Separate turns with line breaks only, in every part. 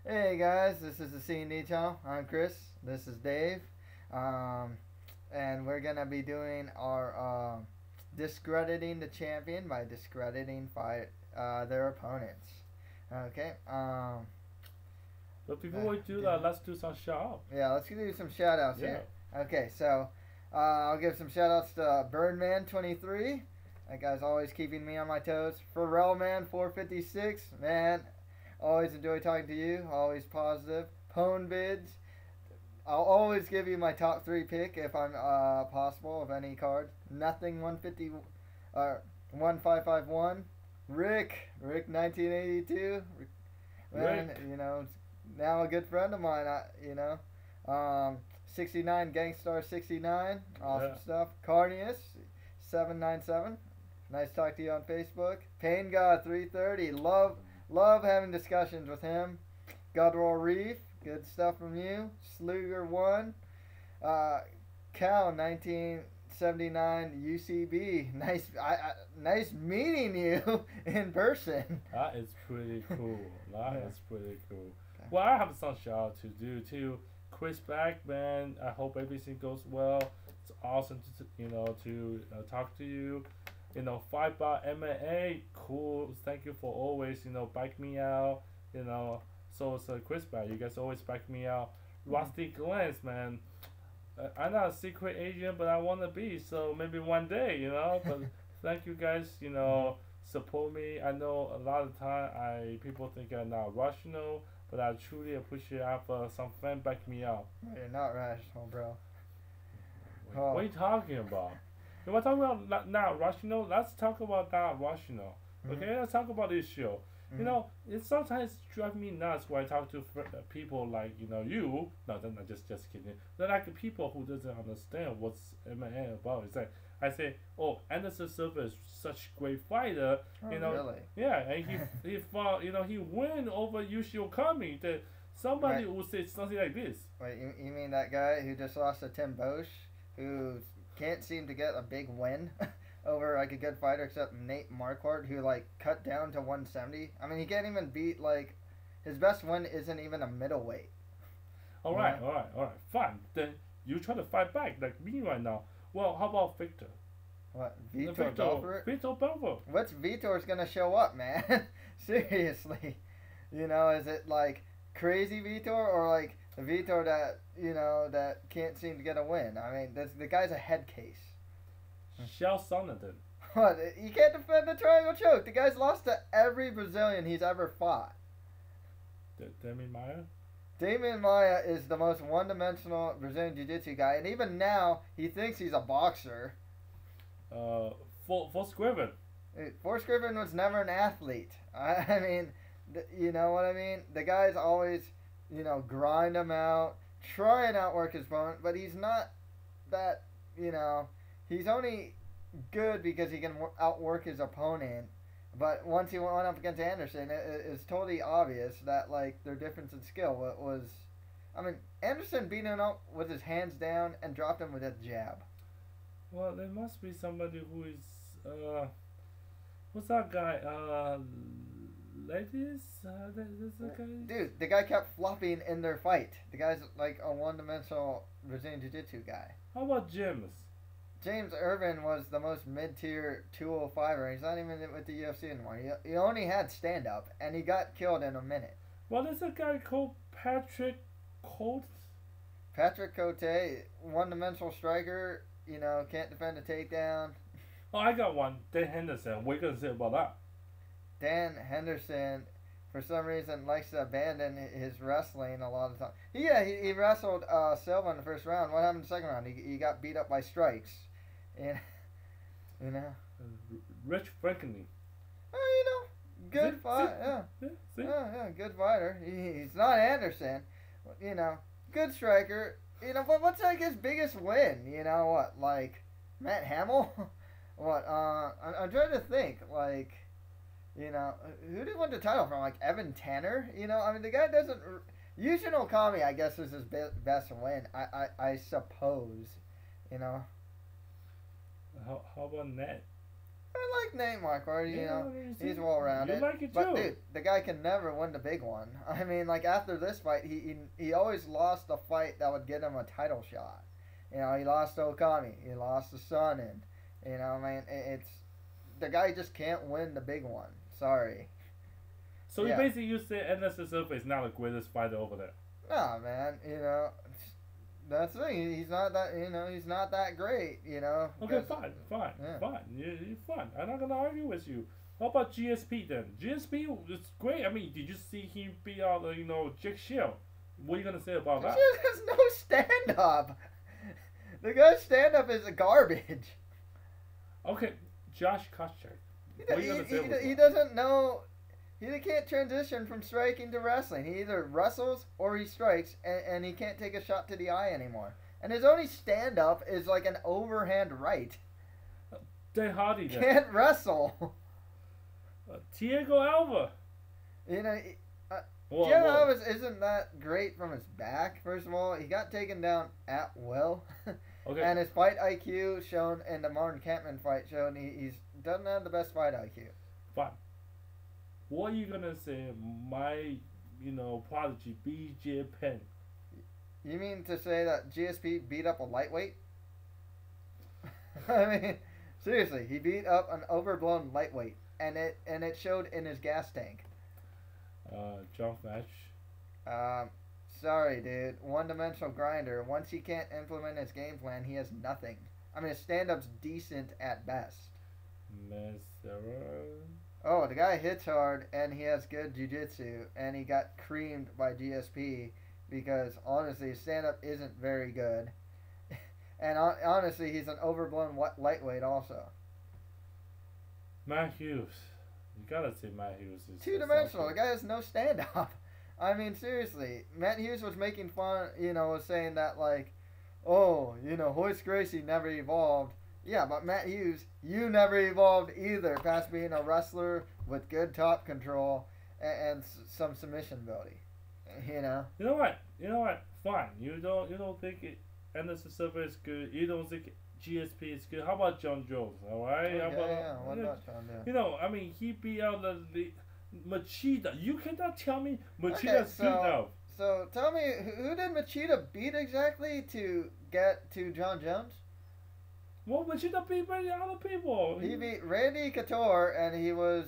Hey guys, this is the C&D channel. I'm Chris. This is Dave. And we're gonna be doing our discrediting the champion by discrediting their opponents. Okay.
But before we do that, let's do some shout out.
Yeah, let's do some shout outs
Yeah.
here. Okay, so I'll give some shout outs to Birdman23. That guy's always keeping me on my toes. PharrellMan456. Man, always enjoy talking to you. Always positive. Pwnvids. I'll always give you my top 3 pick if I'm possible of any card. Nothing 150 1551. Rick 1982. Man,
Rick.
now a good friend of mine. 69 Gangstar 69. Awesome
Yeah.
stuff. Carnius 797. Nice to talk to you on Facebook. Pain God 330. Love having discussions with him. Godroll Reef. Good stuff from you. Sluger 1. Cal 1979 UCB. Nice meeting you in person.
That is pretty cool. That
Yeah.
is pretty cool. Well, I have some shout out to do too. Chris back, man. I hope everything goes well. It's awesome to talk to you. Fight by MMA, cool. Thank you for always back me out. So Chris back, you guys always back me out. Rusty Glance, man. I'm not a secret agent, but I want to be. So maybe one day. But thank you guys. Support me. I know a lot of time people think I'm not rational, but I truly appreciate some fan back me out.
You're not rational, bro.
What are you talking about? You want to talk about not rational? Let's talk about not rational. Okay, let's talk about this show. It sometimes drives me nuts when I talk to people like you. No, I'm not just kidding. They're like people who doesn't understand what's MMA about. It's like I say, oh, Anderson Silva is such a great fighter.
Oh, really?
Yeah, and he fought. He won over Yushio Kami. That somebody would say something like this.
Wait, you mean that guy who just lost to Tim Bosch, who can't seem to get a big win over like a good fighter except Nate Marquardt, who like cut down to 170. I mean, he can't even beat his best win isn't even a middleweight.
All right, fine. Then you try to fight back like me right now. Well, how about Victor?
What, Vitor Belfort?
Vitor Belfort.
What's Vitor's gonna show up, man? Seriously, is it like crazy Vitor or like the Vitor that that can't seem to get a win? I mean, the guy's a head case.
Shell Sonderton.
What? You can't defend the triangle choke. The guy's lost to every Brazilian he's ever fought.
Demi Maia?
Damian Maia is the most one-dimensional Brazilian Jiu-Jitsu guy, and even now he thinks he's a boxer.
For Scriven.
Forrest Griffin was never an athlete. I mean, you know what I mean? The guy's always, grind him out, try and outwork his opponent, but he's not that, he's only good because he can outwork his opponent. But once he went up against Anderson, it's totally obvious that their difference in skill was. I mean, Anderson beat him up with his hands down and dropped him with a jab.
Well, there must be somebody who is what's that guy? Ladies? Guy?
Dude, the guy kept flopping in their fight. The guy's like a one-dimensional Brazilian Jiu-Jitsu guy.
How about James?
James Irvin was the most mid-tier 205er. He's not even with the UFC anymore. He only had stand-up, and he got killed in a minute.
Well, there's a guy called Patrick Cote.
Patrick Cote, one-dimensional striker, can't defend a takedown.
Oh, I got one. Dan Henderson. What are you going to say about that?
Dan Henderson, for some reason, likes to abandon his wrestling a lot of times. Yeah, he wrestled Silva in the first round. What happened in the second round? He got beat up by strikes. And,
Rich Franklin.
Good fight. Yeah, good fighter. He's not Anderson. Good striker. But what's his biggest win? What, Matt Hamill? What, I'm trying to think, who did he win the title from? Evan Tanner? I mean, the guy doesn't. Yushin Okami, I guess, was his best win. I suppose.
How about Ned?
I like Nate Marquardt, you know, he's well
You
rounded.
like it
But
too.
dude, the guy can never win the big one. I mean, like after this fight, he always lost a fight that would get him a title shot. You know, he lost to Okami, he lost to Sonnen. You know, man, it's the guy just can't win the big one. Sorry.
So
Yeah.
you basically you say Anderson Silva is not the greatest fighter over there.
Nah, man, you know, that's the thing. He's not that, you know, he's not that great, you know.
Okay,
because-
fine.
yeah.
You're fine. I'm not gonna argue with you. How about GSP then? GSP is great. I mean, did you see him beat out, Jake Shield? What are you gonna say about that?
There's no stand up. The guy's stand up is garbage.
Okay, Josh Koscheck. What are you gonna say about
He
that?
doesn't know. He can't transition from striking to wrestling. He either wrestles or he strikes, and he can't take a shot to the eye anymore. And his only stand up is like an overhand right.
Dan Hardy then.
Can't wrestle.
Thiago Alva.
You know,
Whoa,
Thiago
whoa.
Alves isn't that great from his back. First of all, he got taken down at will.
Okay.
And his fight IQ shown in the Martin Kampman fight shown he's doesn't have the best fight IQ.
Fine. What are you gonna say? My, prodigy BJ Penn.
You mean to say that GSP beat up a lightweight? I mean, seriously, he beat up an overblown lightweight, and it showed in his gas tank.
John Fletch.
Sorry, dude. One-dimensional grinder. Once he can't implement his game plan, he has nothing. I mean, his stand-up's decent at best.
Mesera.
Oh, the guy hits hard, and he has good jiu-jitsu, and he got creamed by GSP because, honestly, his stand-up isn't very good. And honestly, he's an overblown lightweight also.
Matt Hughes. You gotta say Matt Hughes is
Two-dimensional. The guy has no stand-up. I mean, seriously. Matt Hughes was making fun, was saying that, like, oh, Hoist Gracie never evolved. Yeah, but Matt Hughes, you never evolved either, past being a wrestler with good top control and some submission ability. You know?
You know what? Fine. You don't think Anderson Silva is good. You don't think GSP is good. How about John Jones? All right.
What about John Jones?
He beat out the Machida. You cannot tell me Machida's good now.
So tell me, who did Machida beat exactly to get to John Jones?
Well, Machida beat many other people.
He beat Randy Couture, and he was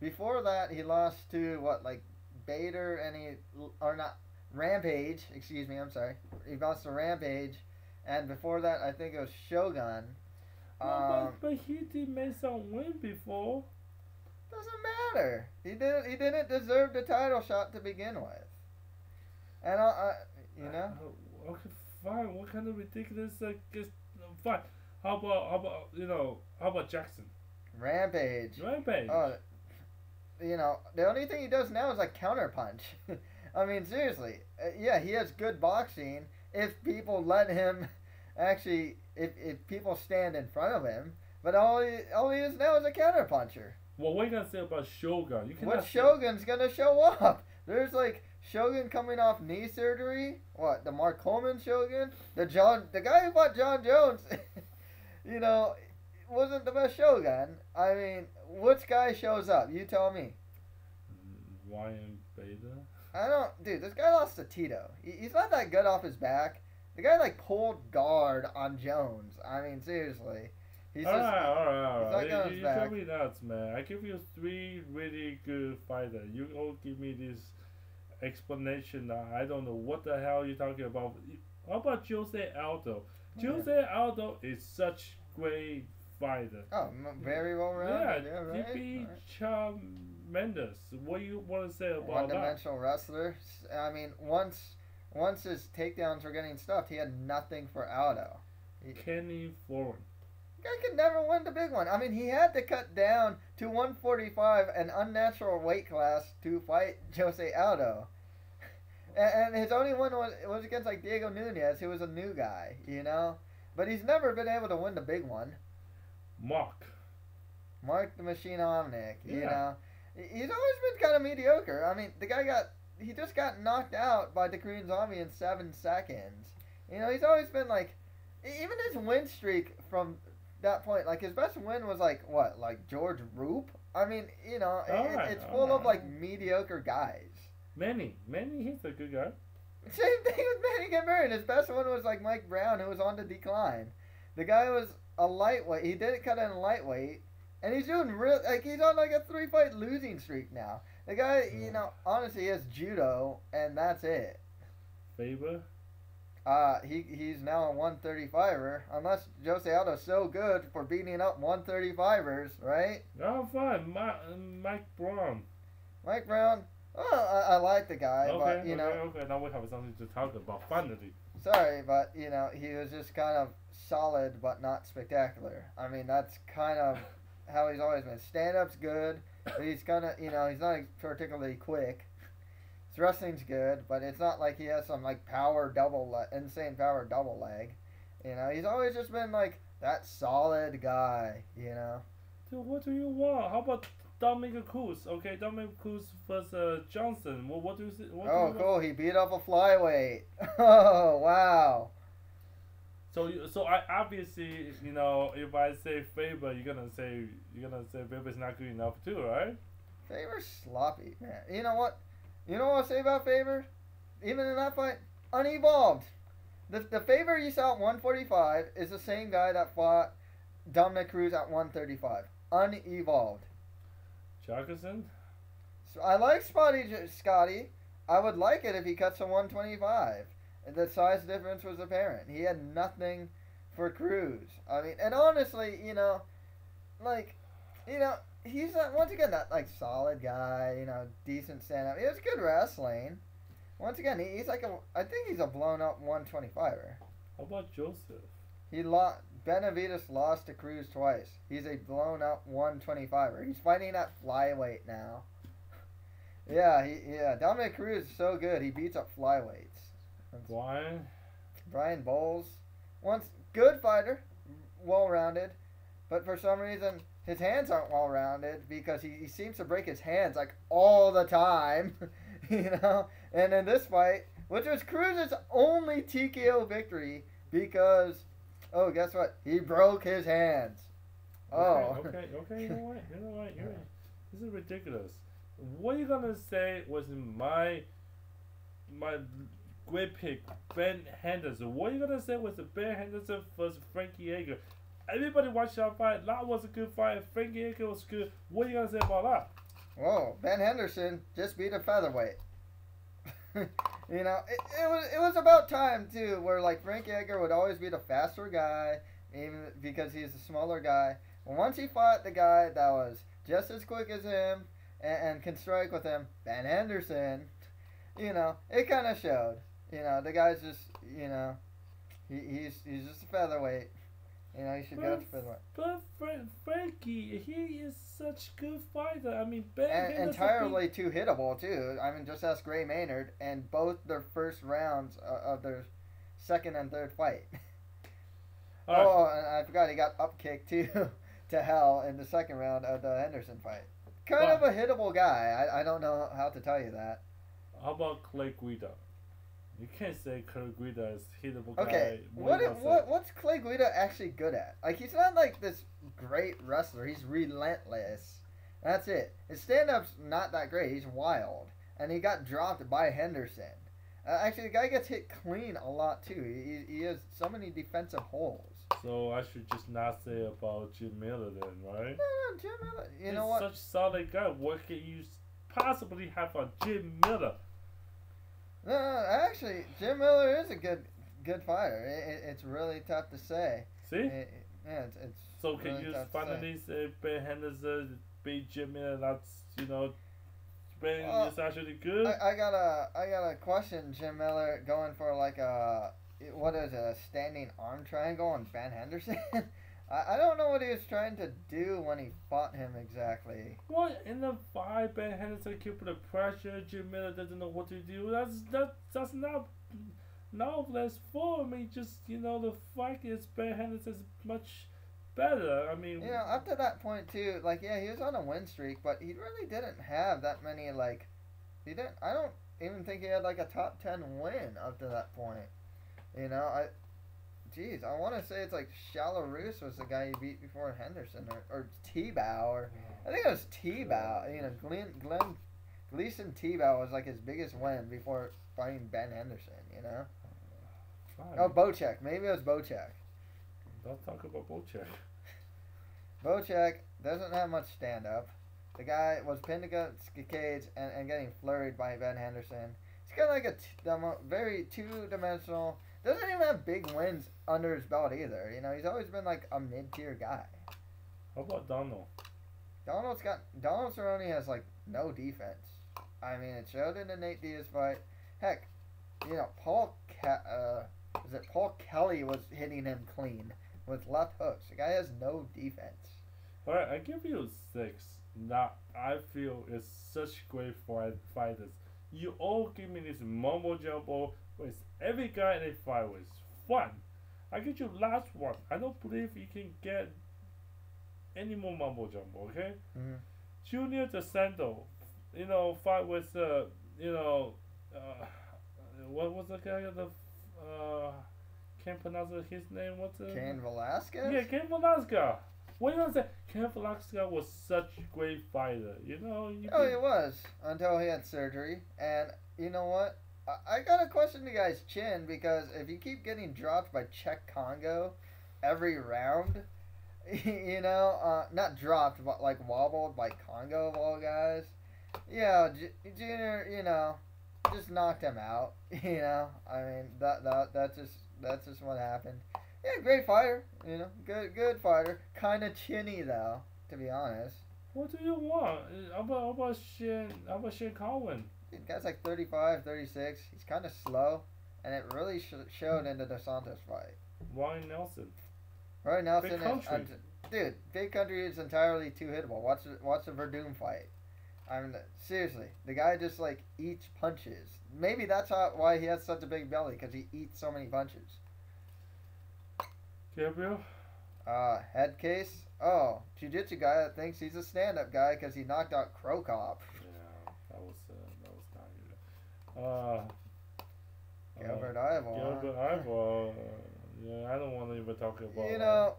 before that he lost to Bader, and Rampage. Excuse me, I'm sorry. He lost to Rampage, and before that I think it was Shogun.
But he did make some win before.
Doesn't matter. He didn't deserve the title shot to begin with. And
Okay, fine. What kind of ridiculous? Fine. How about Jackson?
Rampage.
Rampage.
The only thing he does now is counterpunch. I mean, seriously. Yeah, he has good boxing if people let him actually, if people stand in front of him. But all he is now is a counterpuncher.
Well, what are you gonna say about Shogun?
What Shogun's gonna show up? There's Shogun coming off knee surgery. What, the Mark Coleman Shogun? The guy who fought John Jones, wasn't the best Shogun. I mean, which guy shows up? You tell me.
Ryan Bader.
Dude, this guy lost to Tito. He's not that good off his back. The guy pulled guard on Jones. I mean, seriously. He's
all right. You
back.
tell me nuts, man. I give you 3 really good fighters. You all give me this explanation. I don't know what the hell you're talking about. How about Jose Aldo? Jose Aldo is such great fighter.
Oh, very well rounded.
Yeah,
right.
he beat Cham Mendes. What do you want to say about that?
One-dimensional wrestler. I mean, once his takedowns were getting stuffed, he had nothing for Aldo.
Kenny Foran.
Guy could never win the big one. I mean, he had to cut down to 145, an unnatural weight class, to fight Jose Aldo. And his only win was against Diego Nunez, who was a new guy, But he's never been able to win the big one.
Mark
the Machine Omnic,
Yeah.
He's always been kind of mediocre. I mean, the guy he just got knocked out by the Korean Zombie in 7 seconds. He's always been even his win streak from that point, like his best win was like what, like George Roop. I mean, it's full of like mediocre guys.
Manny, he's a good guy.
Same thing with Manny Gambarrion. His best one was like Mike Brown, who was on the decline. The guy was a lightweight. He didn't cut in lightweight, and he's doing real. Like he's on like a 3-fight losing streak now. The guy, honestly, he has judo, and that's it.
Faber.
He's now a 135er. Unless Jose Aldo's so good for beating up 135ers, right?
Oh, fine. Mike Brown.
Mike Brown. Oh, I like the guy,
okay,
but
Okay. Now we have something to talk about. Finally.
Sorry, but he was just kind of solid, but not spectacular. I mean, that's kind of how he's always been. Stand-up's good, but he's kind of, he's not particularly quick. His wrestling's good, but it's not like he has some like insane power double leg. He's always just been like that solid guy.
Dude, what do you want? How about Dominic Cruz? Okay, Dominic Cruz versus Johnson. What do you say?
Cool. He beat up a flyweight. Oh wow.
So I obviously, if I say Faber, you're gonna say Faber's not good enough too, right?
Faber's sloppy, man. You know what? You know what I'll say about Faber? Even in that fight, unevolved. The Faber you saw at 145 is the same guy that fought Dominic Cruz at 135. Unevolved.
Jacobson?
So I like Scotty. I would like it if he cuts to 125. The size difference was apparent. He had nothing for Cruz. I mean, and honestly, he's once again that like solid guy, decent stand up. He has good wrestling. Once again, he's like I think he's a blown up 125er.
How about Joseph?
Benavidez lost to Cruz twice. He's a blown up 125er. He's fighting at flyweight now. Yeah, Dominic Cruz is so good. He beats up flyweights. Brian Bowles, once good fighter, well rounded, but for some reason his hands aren't well rounded because he seems to break his hands like all the time, And in this fight, which was Cruz's only TKO victory, because guess what? He broke his hands.
Okay. You know what? This is ridiculous. What are you gonna say was my great pick, Ben Henderson? What are you gonna say was the Ben Henderson versus Frankie Edgar? Everybody watched that fight. That was a good fight. Frankie Edgar was good. What are you gonna say about that?
Whoa, Ben Henderson just beat a featherweight. It was about time too, where like Frankie Edgar would always be the faster guy, even because he's a smaller guy. Well, once he fought the guy that was just as quick as him and can strike with him, Ben Henderson, it kind of showed. The guy's just, he's just a featherweight. He should go to featherweight.
But Frankie, he is such a good fighter. I mean, Ben Henderson
entirely too hittable too. I mean, just ask Gray Maynard, and both their first rounds of their second and third fight. And I forgot he got up kicked too to hell in the second round of the Henderson fight. Kind of a hittable guy. I don't know how to tell you that.
How about Clay Guida? You can't say Clay Guida is hittable guy.
Okay, what's Clay Guida actually good at? Like, he's not like this great wrestler. He's relentless. That's it. His stand-up's not that great. He's wild. And he got dropped by Henderson. Actually, the guy gets hit clean a lot, too. He has so many defensive holes.
So I should just not say about Jim Miller then, right?
No, Jim Miller. You know what?
He's such a solid guy. What can you possibly have on Jim Miller?
No, actually, Jim Miller is a good fighter. It's really tough to say.
See?
It's
so can you finally say Ben Henderson beat Jim Miller? That's Ben is actually good.
I got a question. Jim Miller going for like a standing arm triangle on Ben Henderson. I don't know what he was trying to do when he fought him exactly.
What in the fight? Ben Henderson keep the pressure. Jim Miller doesn't know what to do. That's not less for me. Just the fight is Ben Henderson's much better. I mean,
up to that point too. Like, he was on a win streak, but he really didn't have that many. Like, he didn't. I don't even think he had like a top 10 win up to that point. geez, I want to say it's like Shallow Roos was the guy he beat before Henderson, or T-Bow, or I think it was T-Bow. You know, Gleason T-Bow was like his biggest win before fighting Ben Henderson. You know.
Fine.
Oh, Bocek. Maybe it was Bocek.
Don't talk about Bocek.
Bocek doesn't have much stand-up. The guy was pinned against the cage and getting flurried by Ben Henderson. He's got like a very two-dimensional. Doesn't even have big wins under his belt either. You know, he's always been like a mid-tier guy.
How about Donald?
Donald Cerrone has like no defense. I mean, it showed in the Nate Diaz fight. Heck, you know, Paul Kelly was hitting him clean with left hooks. The guy has no defense.
Alright, I give you 6. I feel it's such great fighters. You all give me this mumbo jumbo with every guy they fight with. Fun. I get you last one. I don't believe you can get any more mumbo jumbo, okay?
Mm-hmm.
Junior DeSanto, you know, fight with what was the guy can't pronounce his name, what's it?
Cain Velasquez?
Yeah, Cain Velasquez. What do you want to say? Cain Velasquez was such a great fighter, you know?
He was, until he had surgery. And you know what? I gotta question the guy's chin, because if you keep getting dropped by Czech Congo every round, you know, not dropped, but like wobbled by Congo of all guys, yeah, Junior, you know, just knocked him out. You know, I mean, that's just what happened. Yeah, great fighter. You know, good fighter. Kind of chinny though, to be honest.
What do you want? How about Shane Cowan?
The guy's like 35, 36. He's kind of slow, and it really showed in the Dos Santos fight.
Ryan Nelson.
Ryan Nelson
Big country.
Dude, Big Country is entirely too hittable. Watch the Verdum fight. I mean, seriously, the guy just like eats punches. Maybe that's why he has such a big belly, because he eats so many punches.
Gabriel?
Head case? Oh, jiu-jitsu guy that thinks he's a stand-up guy because he knocked out Crow Cop.
Yeah, that was not good.
Gilbert Ivor.
Gilbert Ivor. Yeah, I don't want to even talk about.
You know,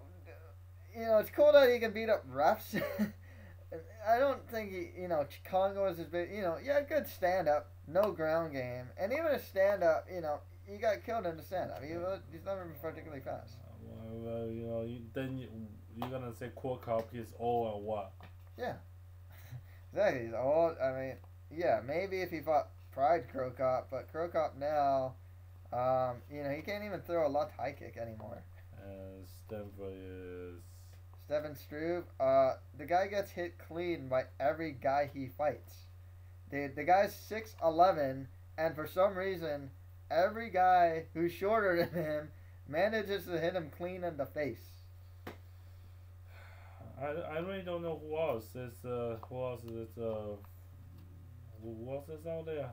it's cool that he can beat up refs. I don't think Congo is his big. Yeah, good stand-up, no ground game, and even a stand-up, he got killed in the stand-up. He's never been particularly fast.
Well, you're gonna say Crow Cop is old or what?
Yeah, exactly. He's old. I mean, yeah, maybe if he fought Pride Crow Cop, but Crow Cop now, he can't even throw a left high kick anymore.
And Stanford is
Stefan Struve. The guy gets hit clean by every guy he fights. The guy's 6'11", and for some reason, every guy who's shorter than him manages to hit him clean in the face.
I really don't know who else is who else out there?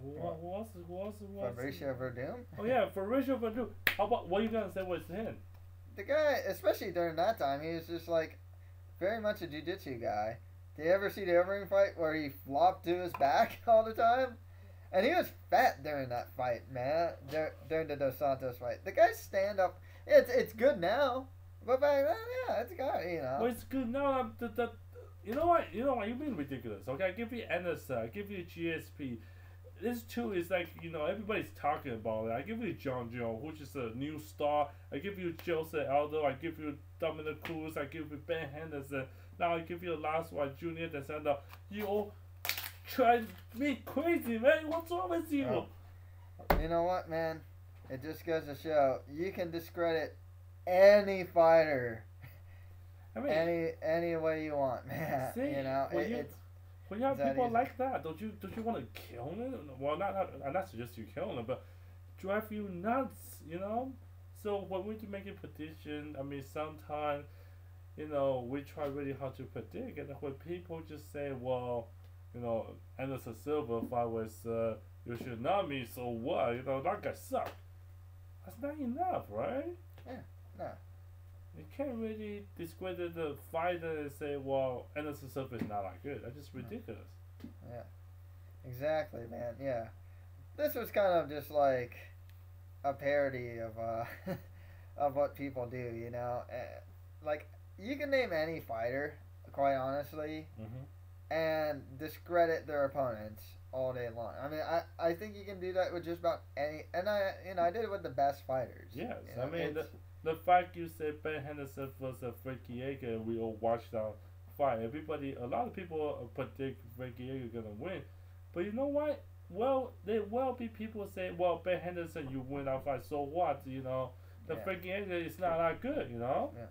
Who else?
Fabricio Verdum?
Oh yeah, Fabricio Verdum. How about what are you gonna say was him?
The guy, especially during that time, he was just like very much a jiu-jitsu guy. Did you ever see the Evering fight where he flopped to his back all the time? And he was fat during that fight, man. During the Dos Santos fight, the guy's stand up. It's good now, but back then, yeah, it's good.
Well, it's good now. You know what? You're being ridiculous. Okay, I give you Anderson. I give you GSP. This too is like, everybody's talking about it. I give you John Jones, which is a new star. I give you Jose Aldo. I give you Dominic Cruz. I give you Ben Henderson. Now I give you the last one, Junior DeSanto. You all try me crazy, man. What's wrong with you?
Oh. You know what, man? It just goes to show you can discredit any fighter. I mean, any way you want, man. See, it's.
When you have people like that, don't you want to kill them? Well, not suggest you kill them, but drive you nuts, So when we make a prediction, I mean, sometimes, we try really hard to predict, and when people just say, well, Anderson Silva fight with Yoshinami, so what? That guy sucked. That's not enough, right?
Yeah, no.
You can't really discredit the fighter and say, well, Anderson Silva is not that good. That's just ridiculous.
Yeah. Exactly, man. Yeah. This was kind of just like, a parody of of what people do. You know, like you can name any fighter, quite honestly, and discredit their opponents all day long. I mean, I think you can do that with just about any, and I did it with the best fighters.
Yes,
you know,
I mean the fact you said Ben Henderson versus Frankie Yeager, and we all watched that fight. A lot of people predict Frankie Yeager gonna win, but you know what? Well, there will be people say, well, Ben Henderson, you win that fight, so what? You know, the Frankie Yeager is not that good. You know.
Yeah.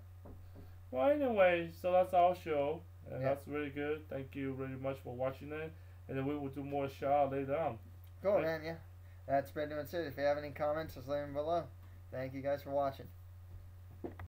Well, anyway, so that's our show, and that's really good. Thank you very much for watching it, and then we will do more shout later on.
Cool, man. Yeah, that's been doing it. If you have any comments, just leave them below. Thank you guys for watching.